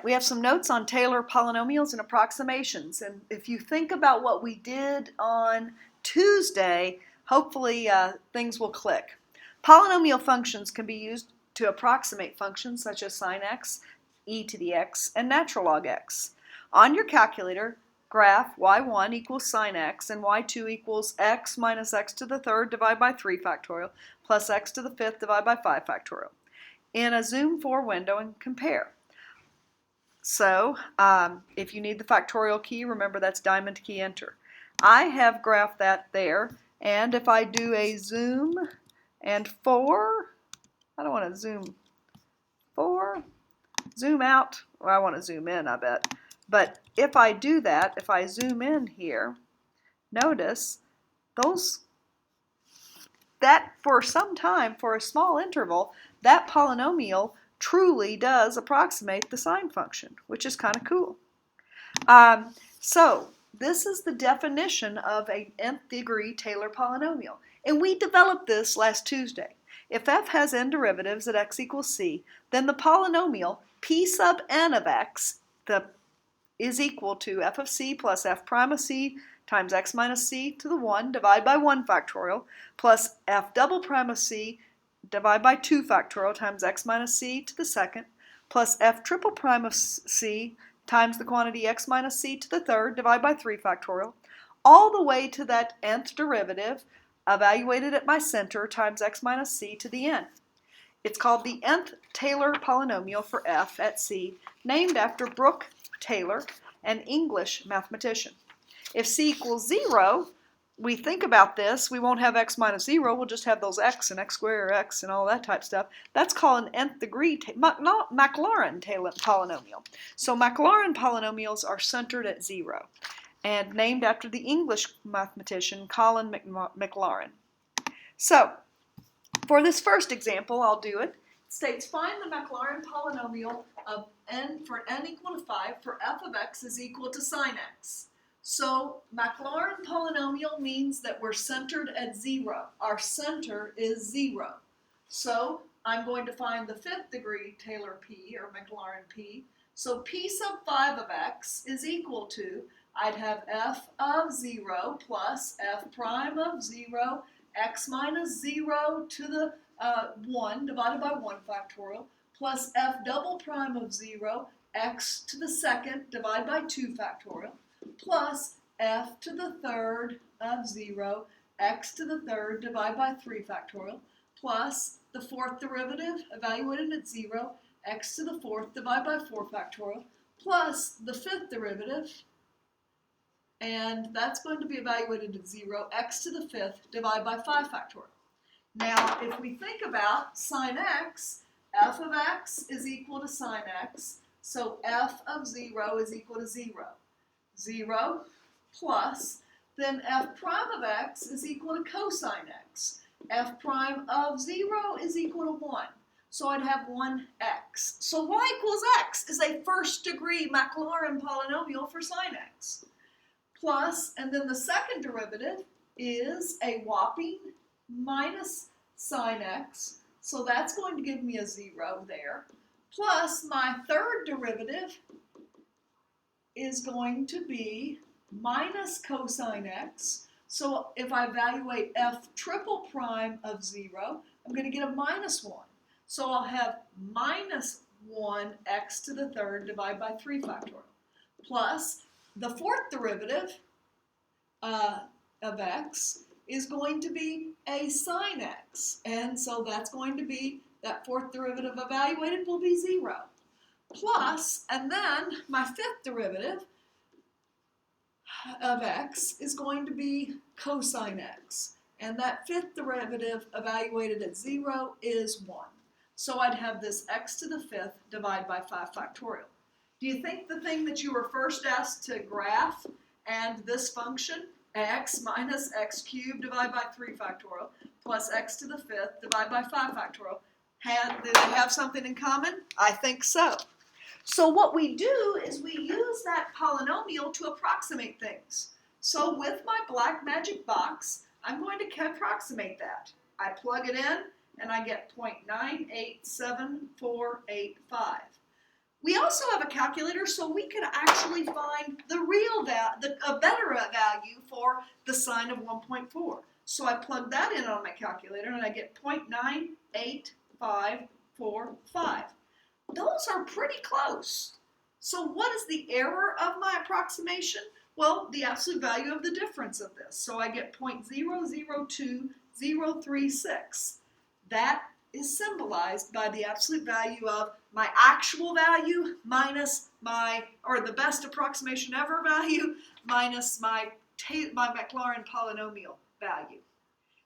we have some notes on Taylor polynomials and approximations. And if you think about what we did on Tuesday, hopefully things will click. Polynomial functions can be used to approximate functions such as sine x, e to the x, and natural log x. On your calculator, graph y1 equals sine x and y2 equals x minus x to the third divided by 3 factorial plus x to the fifth divided by 5 factorial in a Zoom 4 window and compare. So if you need the factorial key, remember that's diamond key enter. I have graphed that there, and if I do a zoom and 4, I don't want to zoom 4, zoom out, well, I want to zoom in, I bet. But if I do that, if I zoom in here, notice that for some time, for a small interval, that polynomial truly does approximate the sine function, which is kind of cool. So this is the definition of an nth degree Taylor polynomial. And we developed this last Tuesday. If f has n derivatives at x equals c, then the polynomial p sub n of x is equal to f of c plus f prime of c times x minus c to the 1 divided by 1 factorial plus f double prime of c divided by 2 factorial times x minus c to the second plus f triple prime of c times the quantity x minus c to the third divided by 3 factorial, all the way to that nth derivative evaluated at my center times x minus c to the n. It's called the nth Taylor polynomial for f at c, named after Brooke Taylor, an English mathematician. If c equals 0, we think about this, we won't have x minus 0, we'll just have those x and x squared x and all that type stuff. That's called an nth degree Maclaurin polynomial. So Maclaurin polynomials are centered at 0 and named after the English mathematician Colin Maclaurin. So for this first example, I'll do it. It states find the Maclaurin polynomial of n for n equal to 5 for f of x is equal to sine x. So Maclaurin polynomial means that we're centered at 0. Our center is 0. So I'm going to find the fifth degree Taylor p, or Maclaurin p. So p sub 5 of x is equal to, I'd have f of 0 plus f prime of 0, x minus 0 to the 1 divided by 1 factorial, plus f double prime of 0, x to the second divided by 2 factorial, plus f to the third of 0, x to the third divided by 3 factorial, plus the fourth derivative evaluated at 0, x to the fourth divided by 4 factorial, plus the fifth derivative, and that's going to be evaluated at 0, x to the fifth divided by 5 factorial. Now, if we think about sine x, f of x is equal to sine x, so f of 0 is equal to 0. 0 plus, then f prime of x is equal to cosine x. F prime of 0 is equal to 1. So I'd have 1x. So y equals x is a first degree Maclaurin polynomial for sine x. Plus, and then the second derivative is a whopping minus sine x. So that's going to give me a 0 there. Plus, my third derivative is going to be minus cosine x. So if I evaluate f triple prime of 0, I'm going to get a minus 1. So I'll have minus 1x to the third divided by 3 factorial. Plus, the fourth derivative of x is going to be a sine x. And so that's going to be, that fourth derivative evaluated will be 0. Plus, and then my fifth derivative of x is going to be cosine x. And that fifth derivative evaluated at 0 is 1. So I'd have this x to the fifth divided by 5 factorial. Do you think the thing that you were first asked to graph and this function, x minus x cubed divided by 3 factorial plus x to the fifth divided by 5 factorial, do they have something in common? I think so. So what we do is we use that polynomial to approximate things. So with my black magic box, I'm going to approximate that. I plug it in and I get 0.987485. We also have a calculator, so we could actually find the real value, a better value for the sine of 1.4. So I plug that in on my calculator and I get 0.98545. Those are pretty close. So what is the error of my approximation? Well, the absolute value of the difference of this. So I get 0.002036. That is symbolized by the absolute value of my actual value minus the best approximation ever value minus my Maclaurin polynomial value.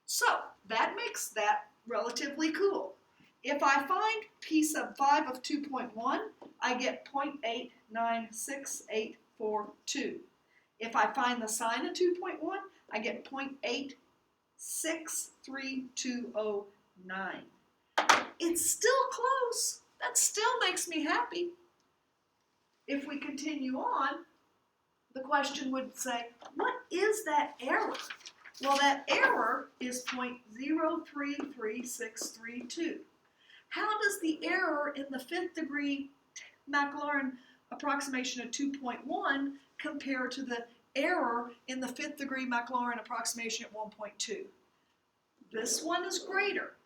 So that makes that relatively cool. If I find p sub 5 of 2.1, I get 0.896842. If I find the sine of 2.1, I get 0.863209. It's still close. That still makes me happy. If we continue on, the question would say, what is that error? Well, that error is 0.033632. How does the error in the fifth degree Maclaurin approximation of 2.1 compare to the error in the fifth degree Maclaurin approximation at 1.2? This one is greater.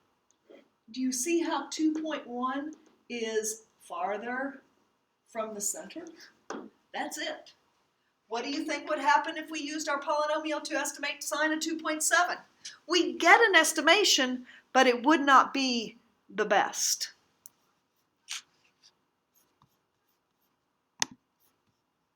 Do you see how 2.1 is farther from the center? That's it. What do you think would happen if we used our polynomial to estimate sine of 2.7? We'd get an estimation, but it would not be the best.